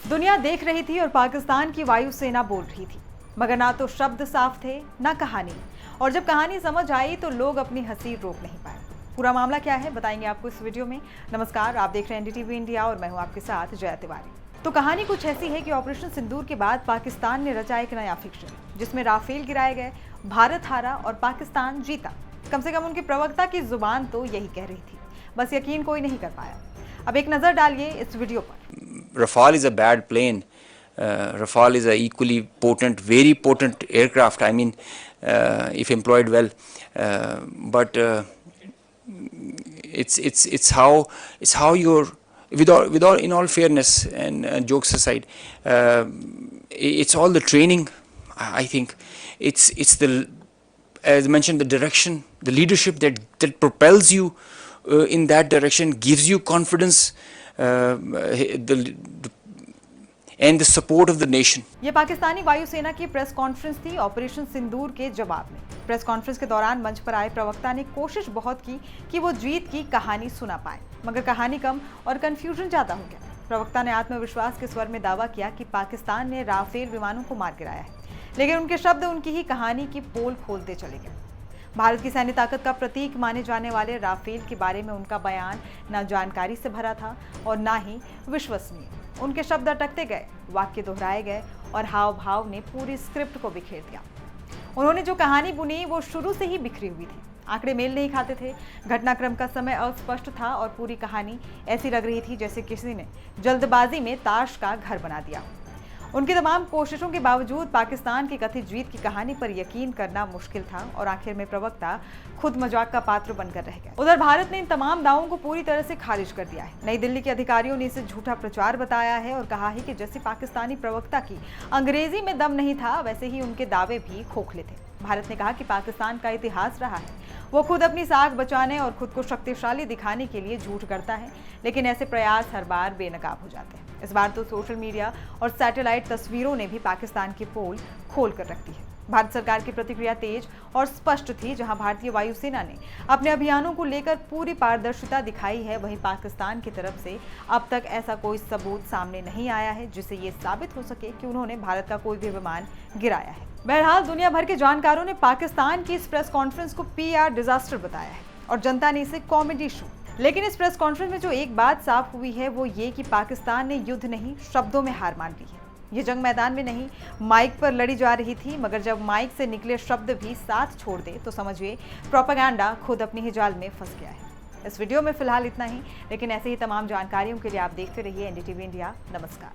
दुनिया देख रही थी और पाकिस्तान की वायुसेना बोल रही थी, मगर ना तो शब्द साफ थे ना कहानी। और जब कहानी समझ आई तो लोग अपनी हंसी रोक नहीं पाए। पूरा मामला क्या है बताएंगे आपको इस वीडियो में। नमस्कार, आप देख रहे हैं NDTV इंडिया और मैं हूं आपके साथ जया तिवारी। तो कहानी कुछ ऐसी है कि ऑपरेशन सिंदूर के बाद पाकिस्तान ने रचा एक नया फिक्शन, जिसमें राफेल गिराए गए, भारत हारा और पाकिस्तान जीता। कम से कम उनके प्रवक्ता की जुबान तो यही कह रही थी, बस यकीन कोई नहीं कर पाया। अब एक नजर डालिए इस वीडियो पर। Rafale is a bad plane. Rafale is a equally potent, very potent aircraft. I mean, if employed well, but it's how you're without in all fairness and jokes aside, it's all the training. I think it's the, as mentioned, the direction, the leadership that propels you in that direction, gives you confidence. And the support of the nation. ये पाकिस्तानी वायुसेना की press conference थी operation सिंदूर के जवाब में। Press conference के दौरान मंच पर आए प्रवक्ता ने कोशिश बहुत की कि वो जीत की कहानी सुना पाए, मगर कहानी कम और कंफ्यूजन ज्यादा हो गया। प्रवक्ता ने आत्मविश्वास के स्वर में दावा किया कि पाकिस्तान ने राफेल विमानों को मार गिराया है, लेकिन उनके शब्द उनकी ही कहानी की पोल खोलते चले गए। भारत की सैन्य ताकत का प्रतीक माने जाने वाले राफेल के बारे में उनका बयान न जानकारी से भरा था और ना ही विश्वसनीय। उनके शब्द अटकते गए, वाक्य दोहराए गए और हाव भाव ने पूरी स्क्रिप्ट को बिखेर दिया। उन्होंने जो कहानी बुनी वो शुरू से ही बिखरी हुई थी। आंकड़े मेल नहीं खाते थे, घटनाक्रम का समय अस्पष्ट था और पूरी कहानी ऐसी लग रही थी जैसे किसी ने जल्दबाजी में ताश का घर बना दिया। उनकी तमाम कोशिशों के बावजूद पाकिस्तान की कथित जीत की कहानी पर यकीन करना मुश्किल था और आखिर में प्रवक्ता खुद मजाक का पात्र बनकर रह गए। उधर भारत ने इन तमाम दावों को पूरी तरह से खारिज कर दिया है। नई दिल्ली के अधिकारियों ने इसे झूठा प्रचार बताया है और कहा है कि जैसे पाकिस्तानी प्रवक्ता की अंग्रेजी में दम नहीं था, वैसे ही उनके दावे भी खोखले थे। भारत ने कहा कि पाकिस्तान का इतिहास रहा है, वो खुद अपनी साख बचाने और खुद को शक्तिशाली दिखाने के लिए झूठ करता है, लेकिन ऐसे प्रयास हर बार बेनकाब हो जाते हैं। इस बार तो सोशल मीडिया और सैटेलाइट तस्वीरों ने भी पाकिस्तान की पोल खोल कर रख दी है। भारत सरकार की प्रतिक्रिया तेज और स्पष्ट थी। जहां भारतीय वायुसेना ने अपने अभियानों को लेकर पूरी पारदर्शिता दिखाई है, वहीं पाकिस्तान की तरफ से अब तक ऐसा कोई सबूत सामने नहीं आया है जिससे ये साबित हो सके कि उन्होंने भारत का कोई भी विमान गिराया है। बहरहाल दुनिया भर के जानकारों ने पाकिस्तान की इस प्रेस कॉन्फ्रेंस को PR डिजास्टर बताया है और जनता ने इसे कॉमेडी शो। लेकिन इस प्रेस कॉन्फ्रेंस में जो एक बात साफ हुई है वो ये कि पाकिस्तान ने युद्ध नहीं, शब्दों में हार मान ली है। ये जंग मैदान में नहीं, माइक पर लड़ी जा रही थी, मगर जब माइक से निकले शब्द भी साथ छोड़ दे तो समझिए प्रोपेगेंडा खुद अपनी ही जाल में फंस गया है। इस वीडियो में फिलहाल इतना ही, लेकिन ऐसे ही तमाम जानकारियों के लिए आप देखते रहिए NDTV इंडिया। नमस्कार।